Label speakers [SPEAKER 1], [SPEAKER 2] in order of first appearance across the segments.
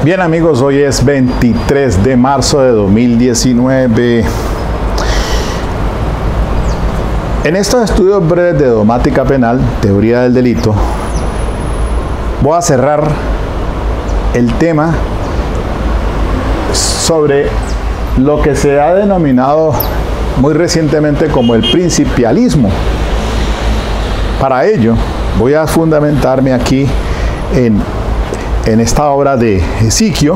[SPEAKER 1] Bien amigos, hoy es 23 de marzo de 2019. En estos estudios breves de dogmática penal, teoría del delito, voy a cerrar el tema sobre lo que se ha denominado muy recientemente como el principialismo. Para ello, voy a fundamentarme aquí en esta obra de Ezequiel.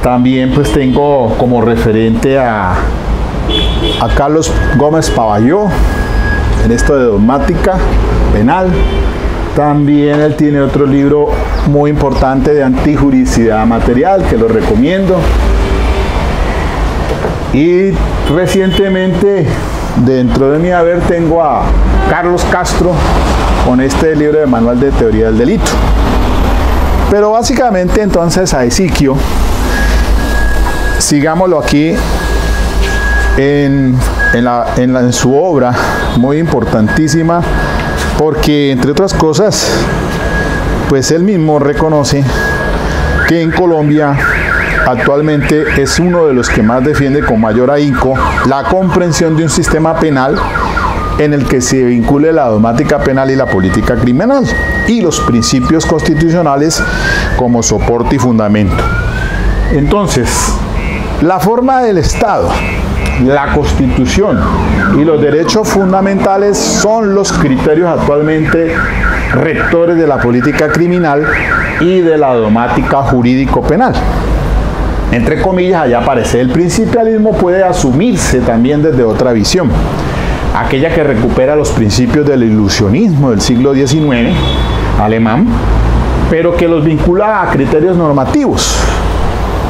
[SPEAKER 1] También pues tengo como referente a Carlos Gómez Pavalló en esto de dogmática penal. También él tiene otro libro muy importante de antijuricidad material que lo recomiendo. Y recientemente dentro de mi haber tengo a Carlos Castro con este libro de manual de teoría del delito. Pero básicamente entonces a Ezequiel, sigámoslo aquí en su obra muy importantísima, porque entre otras cosas pues él mismo reconoce que en Colombia actualmente es uno de los que más defiende con mayor ahínco la comprensión de un sistema penal en el que se vincule la dogmática penal y la política criminal y los principios constitucionales como soporte y fundamento. Entonces, la forma del Estado, la Constitución y los derechos fundamentales son los criterios actualmente rectores de la política criminal y de la dogmática jurídico-penal. Entre comillas, allá aparece, el principialismo puede asumirse también desde otra visión, aquella que recupera los principios del ilusionismo del siglo XIX alemán, pero que los vincula a criterios normativos,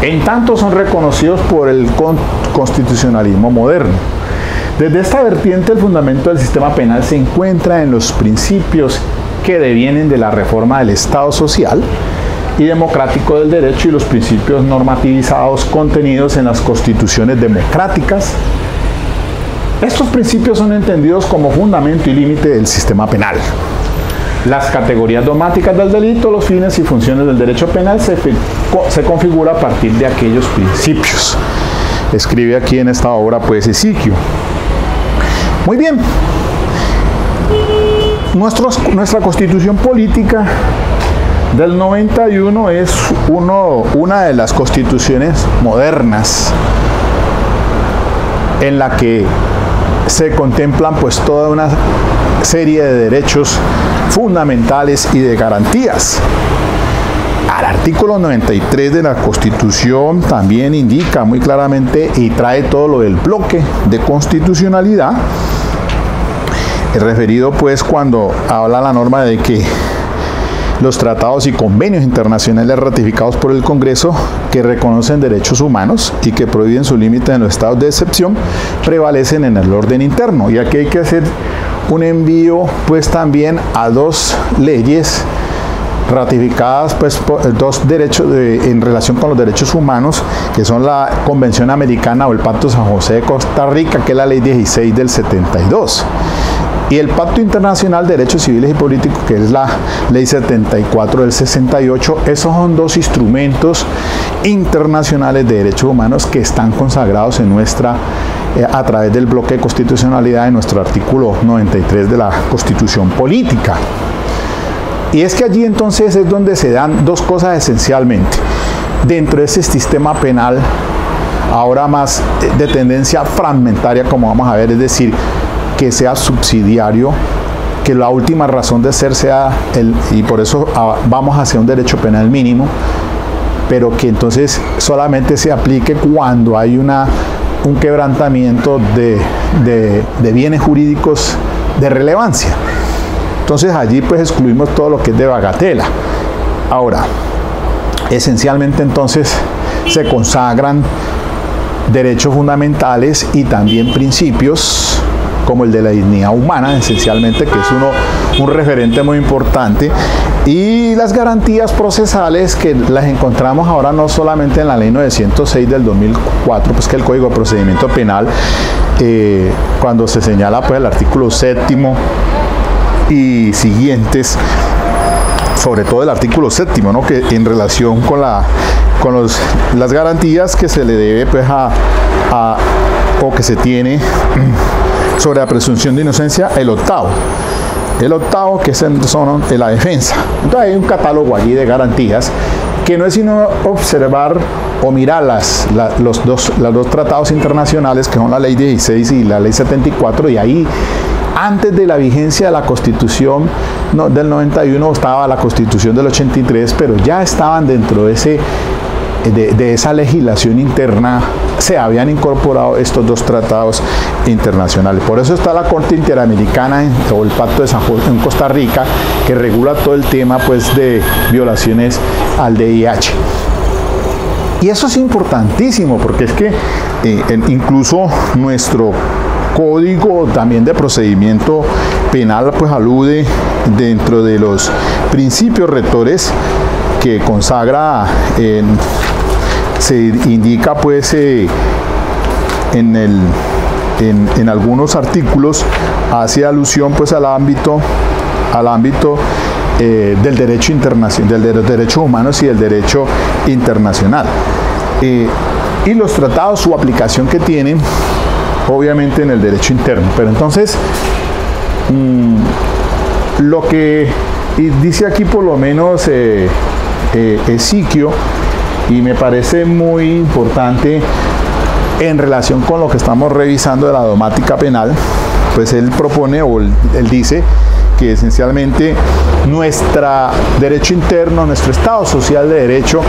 [SPEAKER 1] en tanto son reconocidos por el constitucionalismo moderno. Desde esta vertiente, el fundamento del sistema penal se encuentra en los principios que devienen de la reforma del Estado social y democrático del derecho y los principios normativizados contenidos en las constituciones democráticas. Estos principios son entendidos como fundamento y límite del sistema penal. Las categorías dogmáticas del delito, los fines y funciones del derecho penal se configura a partir de aquellos principios. Escribe aquí en esta obra pues Ezequiel. Muy bien. Nuestra constitución política del 91 es una de las constituciones modernas en la que se contemplan pues toda una serie de derechos fundamentales y de garantías. Al artículo 93 de la Constitución también indica muy claramente y trae todo lo del bloque de constitucionalidad, referido pues cuando habla la norma de que los tratados y convenios internacionales ratificados por el Congreso que reconocen derechos humanos y que prohíben su límite en los estados de excepción prevalecen en el orden interno. Y aquí hay que hacer un envío pues también a dos leyes ratificadas pues por dos derechos en relación con los derechos humanos, que son la Convención Americana o el Pacto San José de Costa Rica, que es la Ley 16 del 72. Y el Pacto Internacional de Derechos Civiles y Políticos, que es la Ley 74 del 68, esos son dos instrumentos internacionales de derechos humanos que están consagrados en a través del bloque de constitucionalidad en nuestro artículo 93 de la Constitución Política. Y es que allí entonces es donde se dan dos cosas esencialmente. Dentro de ese sistema penal, ahora más de tendencia fragmentaria, como vamos a ver, es decir, que sea subsidiario, que la última razón de ser sea y por eso vamos hacia un derecho penal mínimo, pero que entonces solamente se aplique cuando hay un quebrantamiento de bienes jurídicos de relevancia. Entonces allí pues excluimos todo lo que es de bagatela. Ahora, esencialmente entonces se consagran derechos fundamentales y también principios como el de la dignidad humana, esencialmente, que es un referente muy importante, y las garantías procesales que las encontramos ahora no solamente en la Ley 906 del 2004, pues que el Código de Procedimiento Penal, cuando se señala pues el artículo 7º y siguientes, sobre todo el artículo 7º, ¿no? Que en relación con las garantías que se le debe pues o que se tiene sobre la presunción de inocencia, el octavo que son de la defensa. Entonces hay un catálogo allí de garantías que no es sino observar o mirar los dos tratados internacionales, que son la ley 16 y la ley 74, y ahí antes de la vigencia de la Constitución del 91 estaba la Constitución del 83, pero ya estaban dentro de esa legislación interna, se habían incorporado estos dos tratados internacionales. Por eso está la Corte Interamericana o el Pacto de San Jorge en Costa Rica, que regula todo el tema pues de violaciones al DIH. Y eso es importantísimo, porque es que incluso nuestro Código también de procedimiento penal pues alude dentro de los principios rectores que consagra, se indica pues en algunos artículos, hace alusión pues al ámbito del derecho internacional, de los derechos humanos y del derecho internacional. Y los tratados, su aplicación que tienen, obviamente en el derecho interno. Pero entonces, lo que dice aquí por lo menos Ezequiel, y me parece muy importante en relación con lo que estamos revisando de la dogmática penal, pues él propone o él dice que esencialmente nuestro derecho interno, nuestro Estado social de derecho,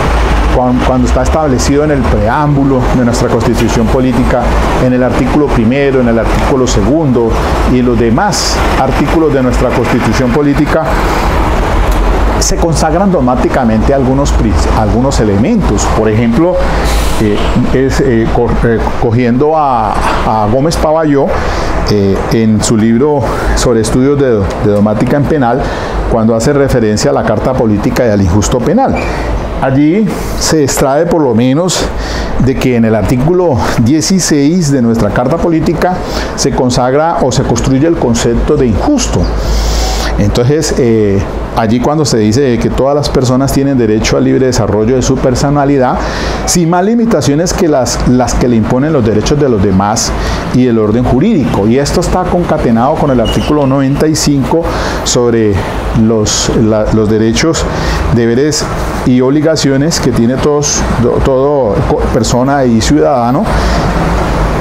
[SPEAKER 1] cuando está establecido en el preámbulo de nuestra Constitución política, en el artículo 1, en el artículo 2 y los demás artículos de nuestra Constitución política, se consagran dogmáticamente algunos elementos. Por ejemplo, cogiendo a Gómez Pavalló, en su libro sobre estudios de dogmática en penal, cuando hace referencia a la Carta Política y al injusto penal. Allí se extrae por lo menos de que en el artículo 16 de nuestra Carta Política se consagra o se construye el concepto de injusto. Entonces, allí cuando se dice que todas las personas tienen derecho al libre desarrollo de su personalidad, sin más limitaciones que las que le imponen los derechos de los demás y el orden jurídico. Y esto está concatenado con el artículo 95 sobre los derechos, deberes y obligaciones que tiene todo persona y ciudadano.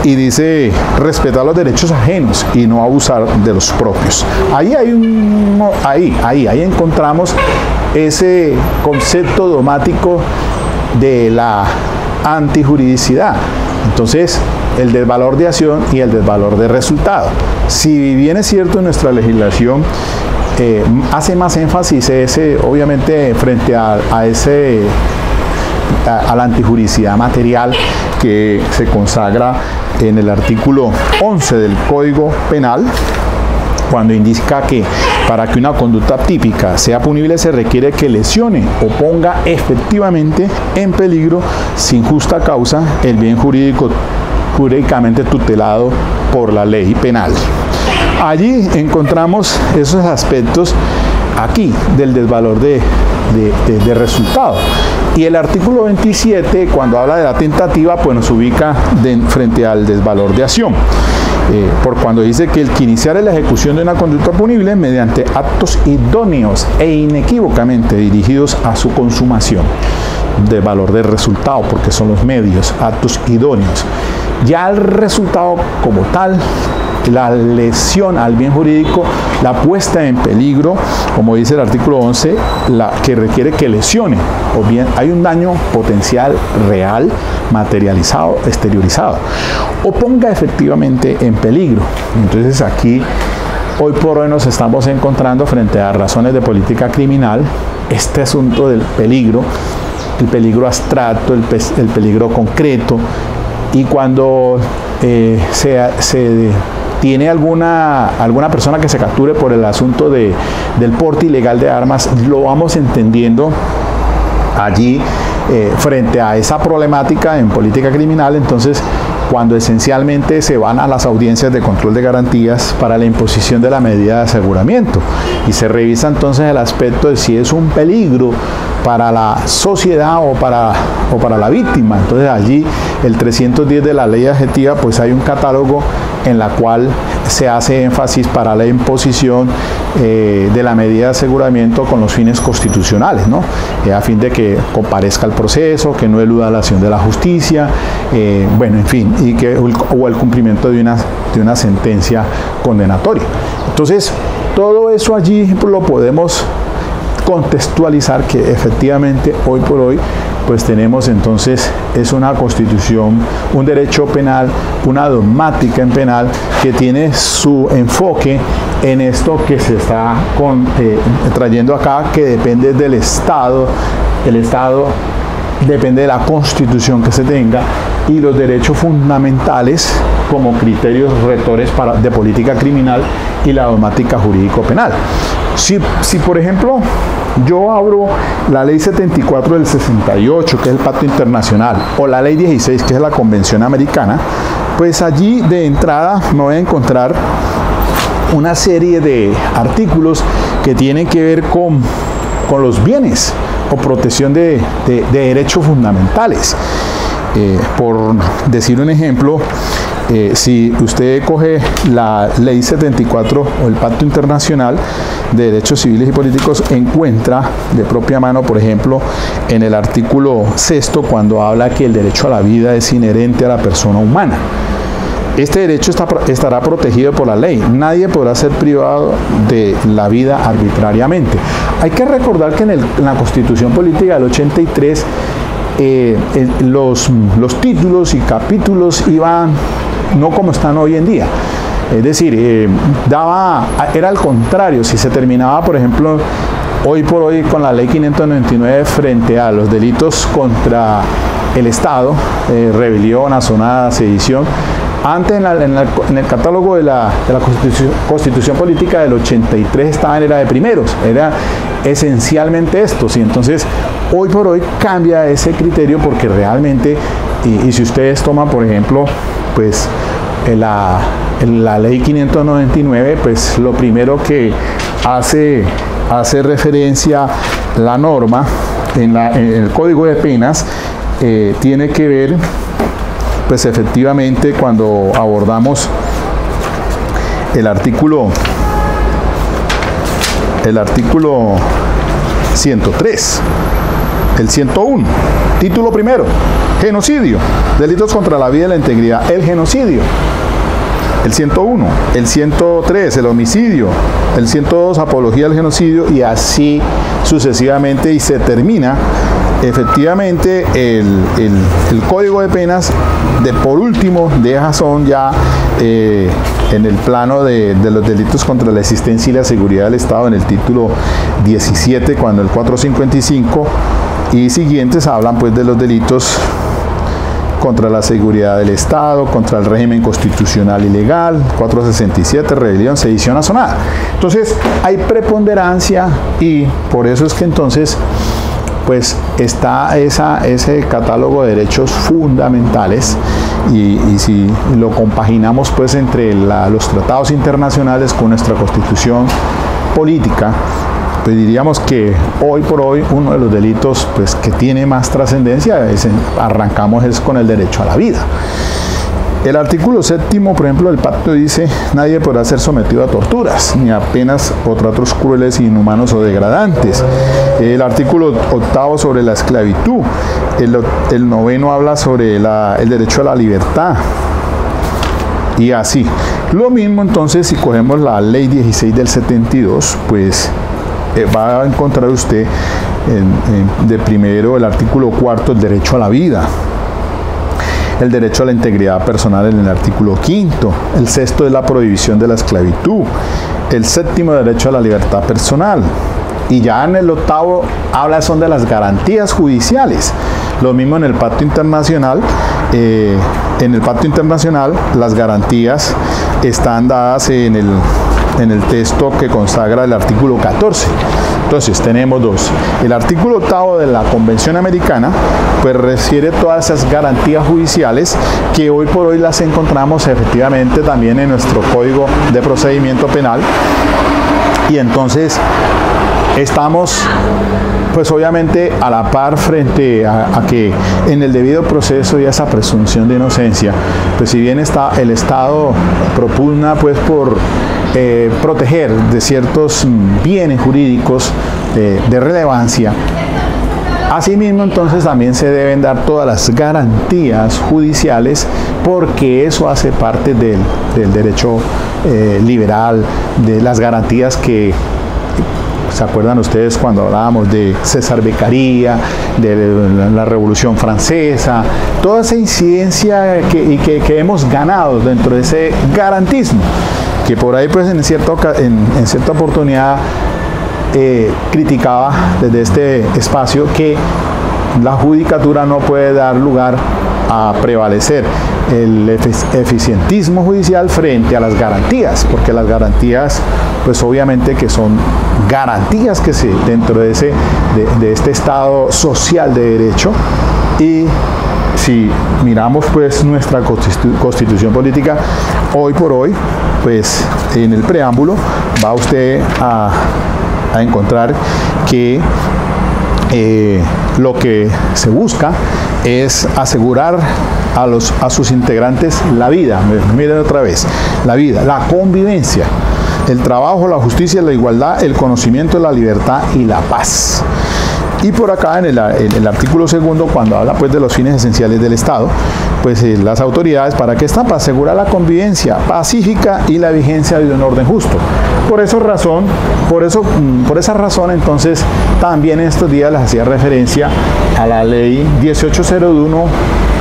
[SPEAKER 1] Y dice respetar los derechos ajenos y no abusar de los propios. Ahí encontramos ese concepto dogmático de la antijuridicidad. Entonces, el desvalor de acción y el desvalor de resultado. Si bien es cierto en nuestra legislación hace más énfasis obviamente frente a la antijuridicidad material que se consagra en el artículo 11 del Código Penal, cuando indica que para que una conducta típica sea punible se requiere que lesione o ponga efectivamente en peligro sin justa causa el bien jurídicamente tutelado por la ley penal. Allí encontramos esos aspectos aquí del desvalor de resultado. Y el artículo 27, cuando habla de la tentativa, pues nos ubica frente al desvalor de acción. Por cuando dice que el que iniciare la ejecución de una conducta punible mediante actos idóneos e inequívocamente dirigidos a su consumación. De valor de resultado, porque son los medios, actos idóneos. Ya el resultado como tal, la lesión al bien jurídico, la puesta en peligro, como dice el artículo 11, que requiere que lesione, o bien hay un daño potencial real, materializado, exteriorizado, o ponga efectivamente en peligro. Entonces aquí, hoy por hoy nos estamos encontrando frente a razones de política criminal, este asunto del peligro, el peligro abstracto, el peligro concreto, y cuando se tiene alguna persona que se capture por el asunto del porte ilegal de armas, lo vamos entendiendo allí frente a esa problemática en política criminal. Entonces cuando esencialmente se van a las audiencias de control de garantías para la imposición de la medida de aseguramiento y se revisa entonces el aspecto de si es un peligro para la sociedad o para la víctima. Entonces allí el 310 de la ley adjetiva, pues hay un catálogo en la cual se hace énfasis para la imposición de la medida de aseguramiento con los fines constitucionales, ¿no? A fin de que comparezca al proceso, que no eluda la acción de la justicia, bueno, en fin, o el cumplimiento de una sentencia condenatoria. Entonces, todo eso allí lo podemos contextualizar, que efectivamente hoy por hoy pues tenemos entonces es una constitución, un derecho penal, una dogmática en penal que tiene su enfoque en esto que se está trayendo acá, que depende del Estado. El Estado depende de la constitución que se tenga y los derechos fundamentales como criterios rectores de política criminal y la dogmática jurídico penal. Si por ejemplo yo abro la ley 74 del 68, que es el Pacto Internacional, o la ley 16, que es la Convención Americana, pues allí de entrada me voy a encontrar una serie de artículos que tienen que ver con los bienes o protección de derechos fundamentales. Por decir un ejemplo, si usted coge la ley 74 o el Pacto Internacional de Derechos Civiles y Políticos, encuentra de propia mano, por ejemplo, en el artículo 6, cuando habla que el derecho a la vida es inherente a la persona humana. Este derecho estará protegido por la ley. Nadie podrá ser privado de la vida arbitrariamente. Hay que recordar que en la Constitución Política del 83 los títulos y capítulos iban no como están hoy en día. Es decir, era al contrario. Si se terminaba, por ejemplo, hoy por hoy con la ley 599 frente a los delitos contra el Estado, rebelión, asonada, sedición, antes en el catálogo de la Constitución Política del 83 era de primeros, era esencialmente estos, y entonces hoy por hoy cambia ese criterio porque realmente, y si ustedes toman por ejemplo, pues la ley 599, pues lo primero que hace referencia la norma en el Código de Penas tiene que ver, pues efectivamente, cuando abordamos el artículo 103, el 101, título primero, genocidio, delitos contra la vida y la integridad, el genocidio. El 101, el 103, el homicidio, el 102, apología al genocidio, y así sucesivamente, y se termina efectivamente el Código de Penas por último deja son ya en el plano de los delitos contra la existencia y la seguridad del Estado en el título 17, cuando el 455 y siguientes hablan pues de los delitos contra la seguridad del Estado, contra el régimen constitucional y legal, 467, rebelión, sedición, asonada. Entonces hay preponderancia, y por eso es que entonces pues está ese catálogo de derechos fundamentales, y si lo compaginamos pues entre los tratados internacionales con nuestra constitución política, pues diríamos que hoy por hoy uno de los delitos pues que tiene más trascendencia arrancamos con el derecho a la vida. El artículo 7, por ejemplo, del pacto dice: nadie podrá ser sometido a torturas, ni a penas o tratos crueles, inhumanos o degradantes. El artículo 8 sobre la esclavitud. El 9 habla sobre el derecho a la libertad. Y así. Lo mismo entonces si cogemos la ley 16 del 72, pues va a encontrar usted de primero el artículo 4, el derecho a la vida. El derecho a la integridad personal en el artículo 5, el 6 es la prohibición de la esclavitud, el 7 derecho a la libertad personal, y ya en el 8 habla son de las garantías judiciales. Lo mismo en el Pacto Internacional. En el Pacto Internacional las garantías están dadas en el texto que consagra el artículo 14. Entonces tenemos dos. El artículo 8 de la Convención Americana pues refiere todas esas garantías judiciales que hoy por hoy las encontramos efectivamente también en nuestro Código de Procedimiento Penal. Y entonces estamos pues obviamente a la par frente a que en el debido proceso y esa presunción de inocencia, pues si bien el Estado propugna pues por proteger de ciertos bienes jurídicos de relevancia, asimismo entonces también se deben dar todas las garantías judiciales, porque eso hace parte del derecho liberal, de las garantías que ¿se acuerdan ustedes cuando hablábamos de César Beccaria, de la Revolución Francesa? Toda esa incidencia que hemos ganado dentro de ese garantismo, que por ahí pues en cierta oportunidad criticaba desde este espacio que la judicatura no puede dar lugar a prevalecer el eficientismo judicial frente a las garantías, porque las garantías pues obviamente que son garantías que se dentro de este estado social de derecho. Y si miramos pues nuestra constitución política hoy por hoy, pues en el preámbulo va usted a encontrar que lo que se busca es asegurar a sus integrantes la vida. Miren otra vez, la vida, la convivencia, el trabajo, la justicia, la igualdad, el conocimiento, la libertad y la paz. Y por acá en el artículo 2, cuando habla pues de los fines esenciales del Estado, pues las autoridades, ¿para qué están? Para asegurar la convivencia pacífica y la vigencia de un orden justo. Por esa razón entonces también estos días les hacía referencia a la ley 1801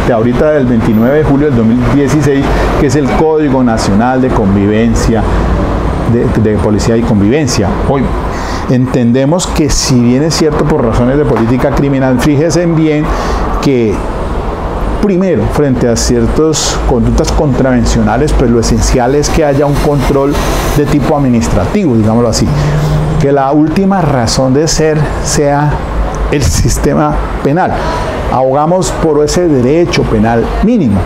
[SPEAKER 1] de ahorita del 29 de julio del 2016, que es el Código Nacional de Convivencia, de Policía y Convivencia. Hoy entendemos que, si bien es cierto por razones de política criminal, fíjense bien que primero, frente a ciertas conductas contravencionales, pues lo esencial es que haya un control de tipo administrativo, digámoslo así, que la última razón de ser sea el sistema penal. Abogamos por ese derecho penal mínimo,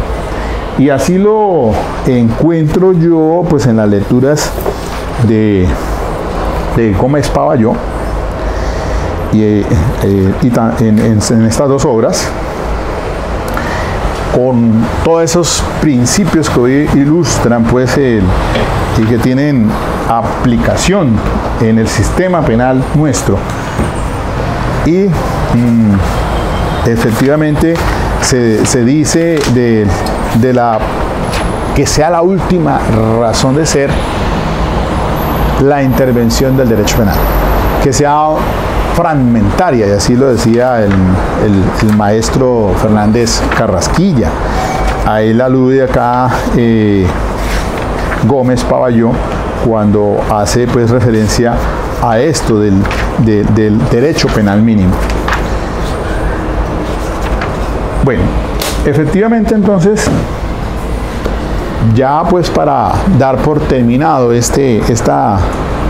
[SPEAKER 1] y así lo encuentro yo pues en las lecturas de Gómez Pavalló y en estas dos obras, con todos esos principios que hoy ilustran pues y que tienen aplicación en el sistema penal nuestro. Y efectivamente se dice que sea la última razón de ser la intervención del derecho penal, que sea fragmentaria, y así lo decía el maestro Fernández Carrasquilla. A él alude acá Gómez Pavalló cuando hace pues referencia a esto del derecho penal mínimo. Bueno, efectivamente entonces, ya pues para dar por terminado estos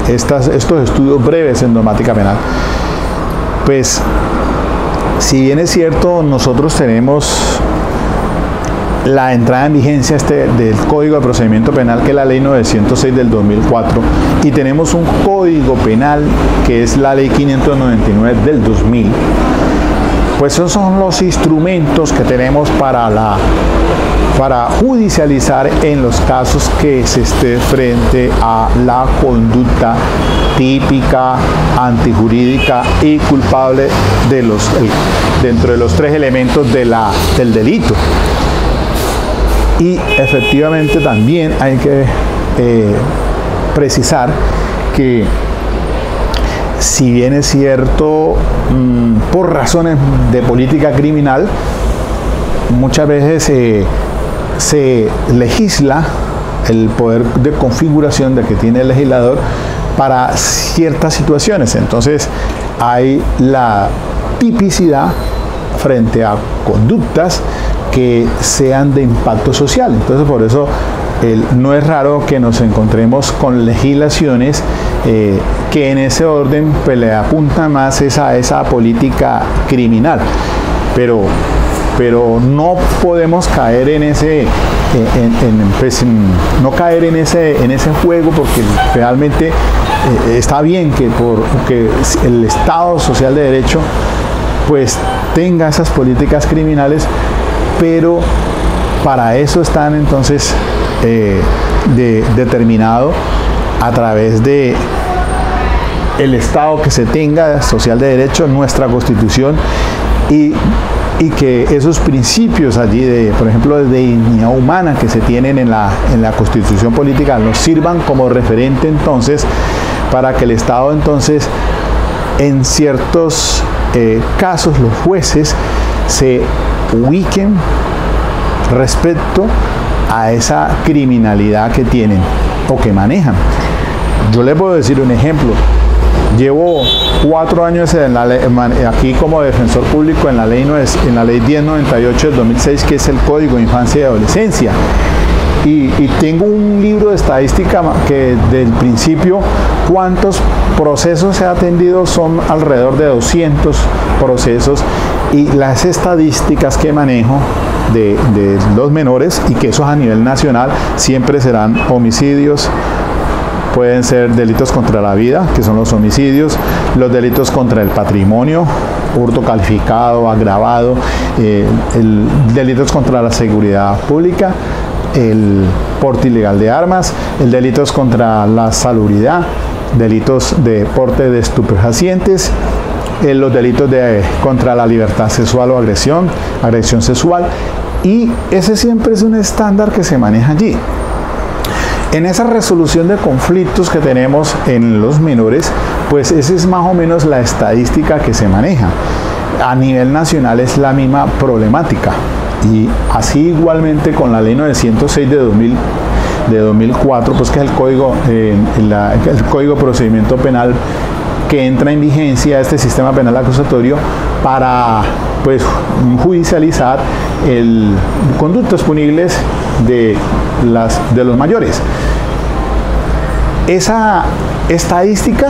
[SPEAKER 1] estudios breves en normática penal, pues si bien es cierto, nosotros tenemos la entrada en vigencia del Código de Procedimiento Penal, que es la Ley 906 del 2004, y tenemos un Código Penal que es la Ley 599 del 2000, pues esos son los instrumentos que tenemos para judicializar en los casos que se esté frente a la conducta típica, antijurídica y culpable dentro de los tres elementos del delito. Y efectivamente también hay que precisar que, si bien es cierto, por razones de política criminal, muchas veces se legisla el poder de configuración que tiene el legislador para ciertas situaciones. Entonces hay la tipicidad frente a conductas que sean de impacto social. Entonces por eso no es raro que nos encontremos con legislaciones que en ese orden pues le apunta más a esa política criminal, pero no podemos caer en ese no caer en ese juego, porque realmente está bien que el Estado social de derecho pues tenga esas políticas criminales, para eso están entonces determinado a través de el Estado que se tenga social de derecho, nuestra Constitución, y que esos principios allí por ejemplo, de dignidad humana que se tienen en la Constitución política nos sirvan como referente entonces para que el Estado entonces en ciertos casos los jueces se ubiquen respecto a esa criminalidad que tienen o que manejan. Yo les puedo decir un ejemplo. Llevo 4 años aquí como defensor público en la ley 1098 del 2006, que es el Código de Infancia y Adolescencia. Y tengo un libro de estadística que del principio, cuántos procesos se ha atendido, son alrededor de 200 procesos, y las estadísticas que manejo de los menores, y que eso a nivel nacional siempre serán homicidios, pueden ser delitos contra la vida, que son los homicidios, los delitos contra el patrimonio, hurto calificado, agravado, delitos contra la seguridad pública, el porte ilegal de armas, delitos contra la salubridad, delitos de porte de estupefacientes, los delitos contra la libertad sexual o agresión sexual, y ese siempre es un estándar que se maneja allí. En esa resolución de conflictos que tenemos en los menores, pues esa es más o menos la estadística que se maneja. A nivel nacional es la misma problemática, y así igualmente con la ley 906 de 2004, pues que es el Código de Procedimiento Penal, que entra en vigencia este sistema penal acusatorio para pues judicializar conductas punibles de los mayores. Esa estadística,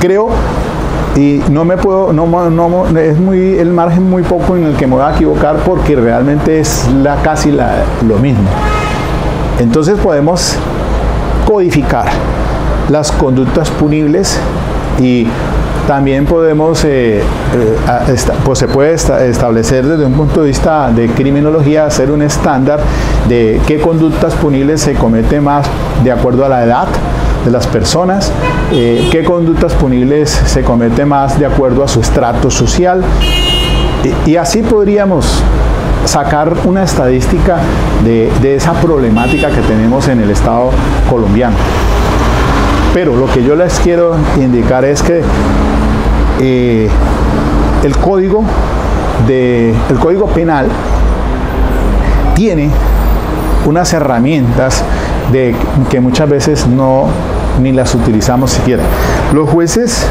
[SPEAKER 1] creo, y es el margen muy poco en el que me voy a equivocar, porque realmente es casi lo mismo. Entonces podemos codificar las conductas punibles, y también podemos, pues se puede establecer desde un punto de vista de criminología, hacer un estándar de qué conductas punibles se cometen más de acuerdo a la edad de las personas, qué conductas punibles se cometen más de acuerdo a su estrato social, y así podríamos sacar una estadística de esa problemática que tenemos en el Estado colombiano. Pero lo que yo les quiero indicar es que el código penal tiene unas herramientas que muchas veces ni las utilizamos siquiera. Los jueces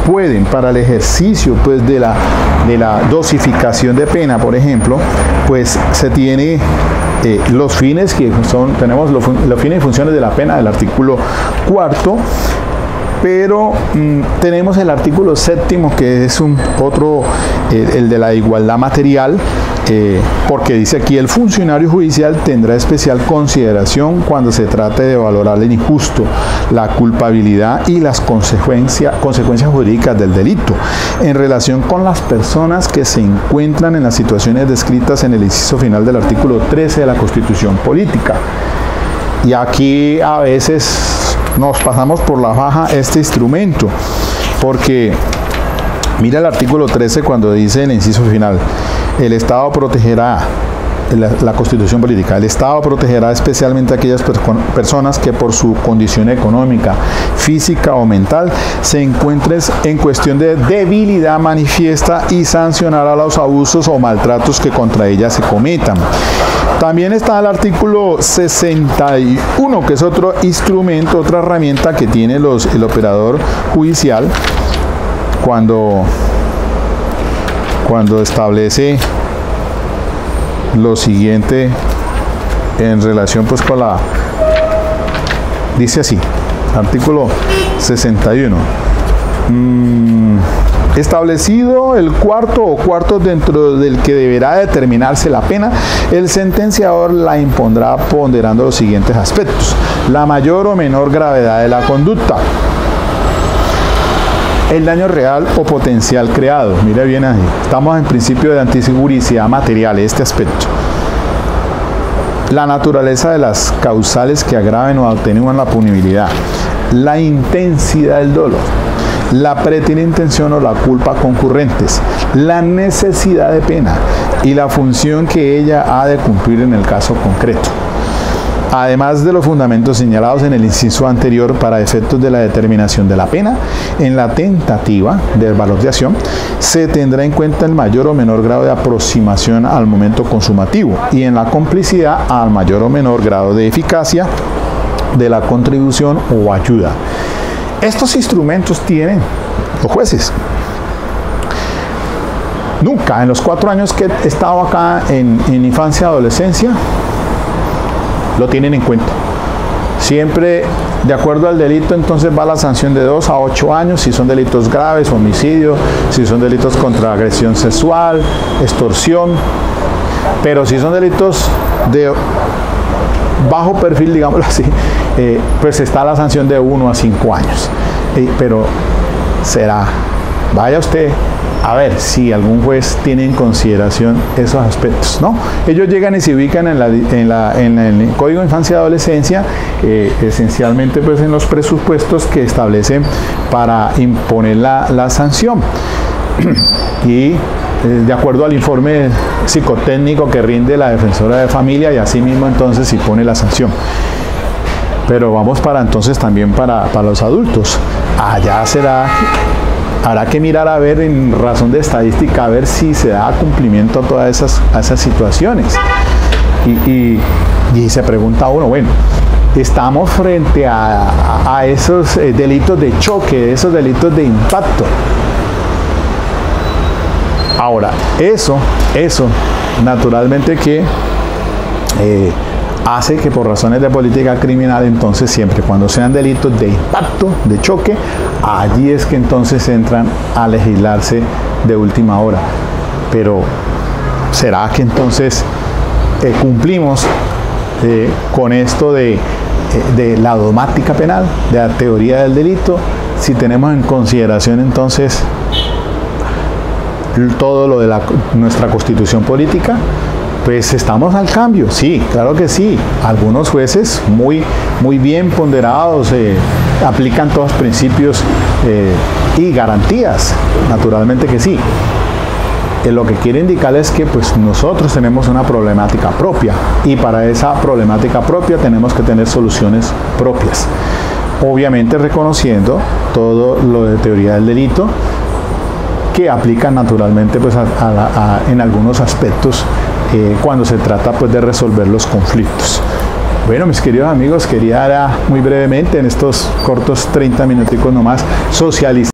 [SPEAKER 1] pueden, para el ejercicio pues de la dosificación de pena, por ejemplo, pues se tiene los fines tenemos los fines y funciones de la pena del artículo 4, pero tenemos el artículo 7, que es el de la igualdad material, porque dice aquí: el funcionario judicial tendrá especial consideración cuando se trate de valorar el injusto, la culpabilidad y las consecuencias jurídicas del delito en relación con las personas que se encuentran en las situaciones descritas en el inciso final del artículo 13 de la Constitución Política. Y aquí a veces nos pasamos por la faja este instrumento, porque mira el artículo 13 cuando dice en el inciso final: el Estado protegerá, la Constitución Política, el Estado protegerá especialmente a aquellas personas que por su condición económica, física o mental se encuentren en cuestión de debilidad manifiesta, y sancionará los abusos o maltratos que contra ellas se cometan. También está el artículo 61, que es otro instrumento, otra herramienta que tiene el operador judicial cuando establece lo siguiente en relación pues con dice así, artículo 61. Establecido el cuarto o cuartos dentro del que deberá determinarse la pena, el sentenciador la impondrá ponderando los siguientes aspectos: la mayor o menor gravedad de la conducta, el daño real o potencial creado. Mire bien ahí, estamos en principio de antiseguricidad material, este aspecto. La naturaleza de las causales que agraven o atenúan la punibilidad, la intensidad del dolor, la pretendida intención o la culpa concurrentes, la necesidad de pena y la función que ella ha de cumplir en el caso concreto. Además de los fundamentos señalados en el inciso anterior para efectos de la determinación de la pena, en la tentativa del valor de acción se tendrá en cuenta el mayor o menor grado de aproximación al momento consumativo y en la complicidad al mayor o menor grado de eficacia de la contribución o ayuda. Estos instrumentos tienen los jueces. Nunca, en los 4 años que he estado acá en infancia y adolescencia, lo tienen en cuenta. Siempre, de acuerdo al delito, entonces va la sanción de 2 a 8 años, si son delitos graves, homicidio, si son delitos contra agresión sexual, extorsión, pero si son delitos de bajo perfil, digámoslo así, pues está la sanción de 1 a 5 años. Pero será, vaya usted a ver si algún juez tiene en consideración esos aspectos, ¿no? Ellos llegan y se ubican en el Código de Infancia y Adolescencia, esencialmente pues en los presupuestos que establecen para imponer la sanción. Y de acuerdo al informe psicotécnico que rinde la defensora de familia, y así mismo entonces se pone la sanción. Pero vamos para entonces también para los adultos. Allá habrá que mirar a ver, en razón de estadística, a ver si se da cumplimiento a todas esas situaciones. Y se pregunta uno, bueno, estamos frente a esos delitos de choque, esos delitos de impacto. Ahora, eso naturalmente que hace que por razones de política criminal, entonces siempre cuando sean delitos de impacto, de choque, allí es que entonces entran a legislarse de última hora. Pero ¿será que entonces cumplimos con esto de la dogmática penal, de la teoría del delito, si tenemos en consideración entonces todo lo de nuestra constitución política? Pues estamos al cambio, sí, claro que sí. Algunos jueces muy bien ponderados aplican todos los principios y garantías, naturalmente que sí. Lo que quiere indicar es que pues nosotros tenemos una problemática propia y para esa problemática propia tenemos que tener soluciones propias. Obviamente reconociendo todo lo de teoría del delito que aplican naturalmente pues en algunos aspectos cuando se trata pues de resolver los conflictos. Bueno, mis queridos amigos, quería muy brevemente en estos cortos 30 minuticos nomás socializar